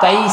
23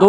2